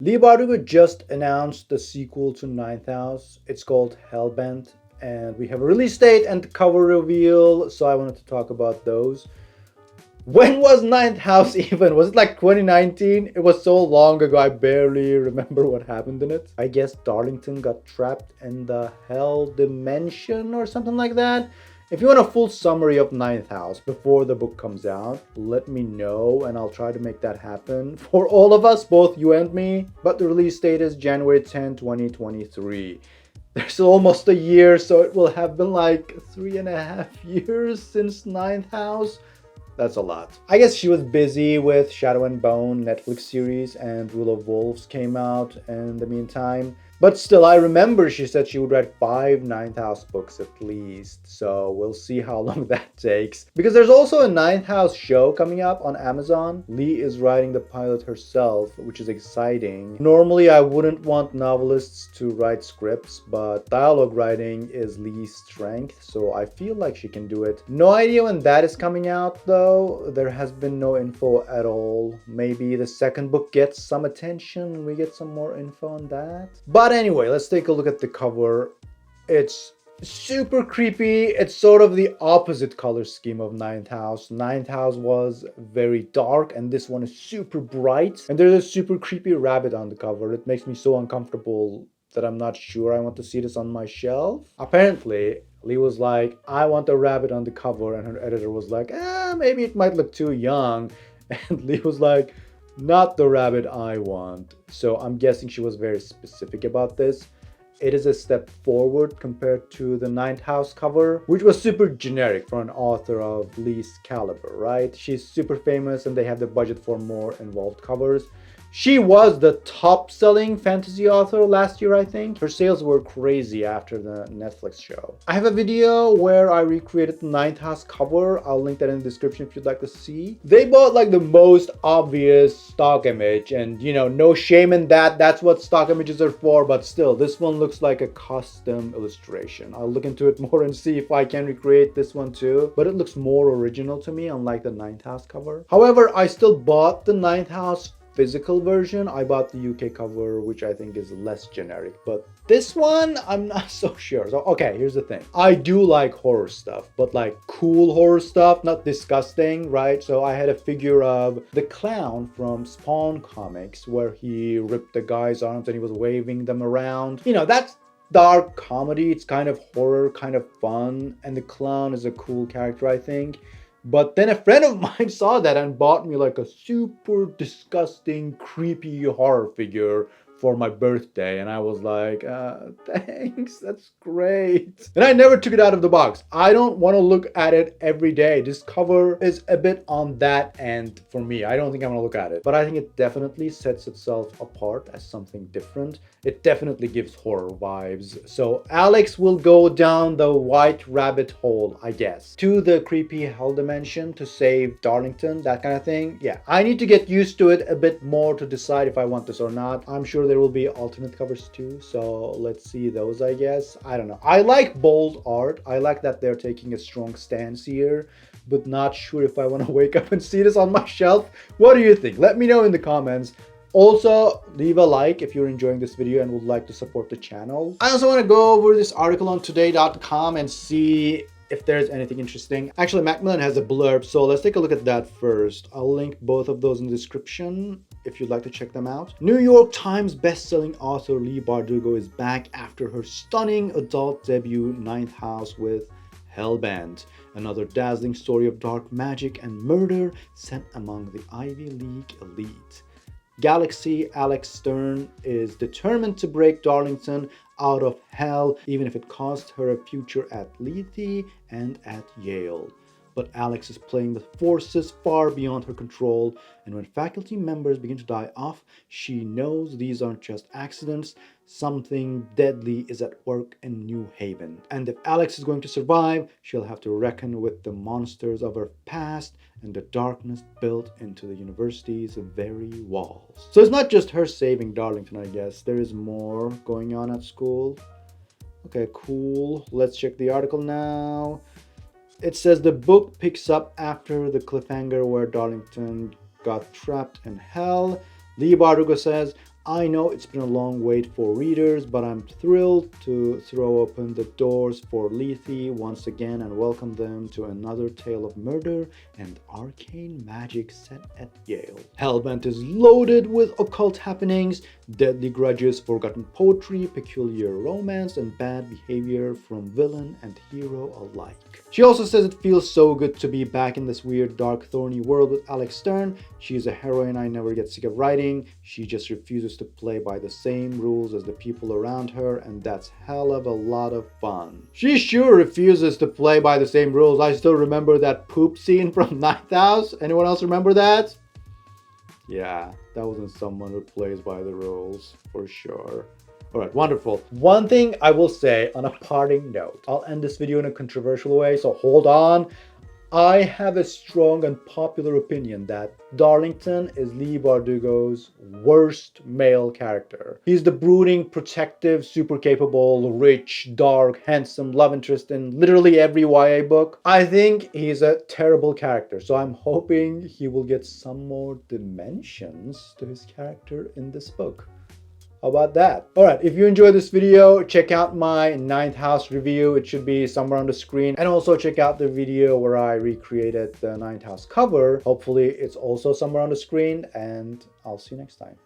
Leigh Bardugo just announced the sequel to Ninth House. It's called Hellbent, and we have a release date and cover reveal, so I wanted to talk about those. When was Ninth House even? Was it like 2019? It was so long ago, I barely remember what happened in it. I guess Darlington got trapped in the Hell Dimension or something like that. If you want a full summary of Ninth House before the book comes out, let me know and I'll try to make that happen for all of us, both you and me. But the release date is January 10, 2023. There's almost a year, so it will have been like 3.5 years since Ninth House. That's a lot. I guess she was busy with Shadow and Bone Netflix series, and Rule of Wolves came out in the meantime. But still, I remember she said she would write 5 Ninth House books at least, so we'll see how long that takes. Because there's also a Ninth House show coming up on Amazon. Leigh is writing the pilot herself, which is exciting. Normally, I wouldn't want novelists to write scripts, but dialogue writing is Leigh's strength, so I feel like she can do it. No idea when that is coming out, though. There has been no info at all. Maybe the second book gets some attention and we get some more info on that. But anyway, let's take a look at the cover. It's super creepy. It's sort of the opposite color scheme of Ninth House. Ninth House was very dark and this one is super bright. And there's a super creepy rabbit on the cover. It makes me so uncomfortable that I'm not sure I want to see this on my shelf. Apparently, Leigh was like, I want a rabbit on the cover, and her editor was like, maybe it might look too young. And Leigh was like, not the rabbit I want. So I'm guessing she was very specific about this. It is a step forward compared to the Ninth House cover, which was super generic for an author of Leigh's caliber, right? She's super famous and they have the budget for more involved covers. She was the top-selling fantasy author last year, I think. Her sales were crazy after the Netflix show. I have a video where I recreated the Ninth House cover. I'll link that in the description if you'd like to see. They bought like the most obvious stock image, and you know, no shame in that. That's what stock images are for, but still, this one looks like a custom illustration. I'll look into it more and see if I can recreate this one too, but it looks more original to me, unlike the Ninth House cover. However, I still bought the Ninth House physical version. I bought the UK cover, which I think is less generic, but this one I'm not so sure. So okay, here's the thing. I do like horror stuff, but like cool horror stuff, not disgusting, right? So I had a figure of the clown from Spawn comics where he ripped the guy's arms and he was waving them around. You know, that's dark comedy. It's kind of horror, kind of fun, and the clown is a cool character, I think. But then a friend of mine saw that and bought me like a super disgusting, creepy horror figure for my birthday, and I was like, thanks, that's great. And I never took it out of the box. I don't want to look at it every day. This cover is a bit on that end for me. I don't think I'm gonna look at it, but I think it definitely sets itself apart as something different. It definitely gives horror vibes. So Alex will go down the white rabbit hole, I guess, to the creepy hell dimension to save Darlington, that kind of thing. Yeah, I need to get used to it a bit more to decide if I want this or not. I'm sure there will be alternate covers too, so let's see those, I guess. I don't know. I like bold art. I like that they're taking a strong stance here, but not sure if I want to wake up and see this on my shelf. What do you think? Let me know in the comments. Also, leave a like if you're enjoying this video and would like to support the channel. I also want to go over this article on today.com and see if there's anything interesting. Actually, MacMillan has a blurb, so let's take a look at that first. I'll link both of those in the description if you'd like to check them out. New York Times best-selling author Leigh Bardugo is back after her stunning adult debut Ninth House with Hellbent, another dazzling story of dark magic and murder set among the Ivy League elite. Galaxy Alex Stern is determined to break Darlington out of hell, even if it cost her a future at Lethe and at Yale. But Alex is playing with forces far beyond her control, and when faculty members begin to die off, she knows these aren't just accidents. Something deadly is at work in New Haven. And if Alex is going to survive, she'll have to reckon with the monsters of her past and the darkness built into the university's very walls. So it's not just her saving Darlington, I guess. There is more going on at school. Okay, cool. Let's check the article now. It says the book picks up after the cliffhanger where Darlington got trapped in hell. Leigh Bardugo says, I know it's been a long wait for readers, but I'm thrilled to throw open the doors for Lethe once again and welcome them to another tale of murder and arcane magic set at Yale. Hellbent is loaded with occult happenings, deadly grudges, forgotten poetry, peculiar romance, and bad behavior from villain and hero alike. She also says it feels so good to be back in this weird, dark, thorny world with Alex Stern. She's a heroine I never get sick of writing. She just refuses to play by the same rules as the people around her, and that's hell of a lot of fun. She sure refuses to play by the same rules. I still remember that poop scene from Ninth House. Anyone else remember that? Yeah, that wasn't someone who plays by the rules, for sure. Alright, wonderful. One thing I will say on a parting note. I'll end this video in a controversial way, so hold on. I have a strong and popular opinion that Darlington is Leigh Bardugo's worst male character. He's the brooding, protective, super capable, rich, dark, handsome love interest in literally every YA book. I think he's a terrible character, so I'm hoping he will get some more dimensions to his character in this book. How about that? Alright, if you enjoyed this video, check out my Ninth House review. It should be somewhere on the screen. And also check out the video where I recreated the Ninth House cover. Hopefully it's also somewhere on the screen, and I'll see you next time.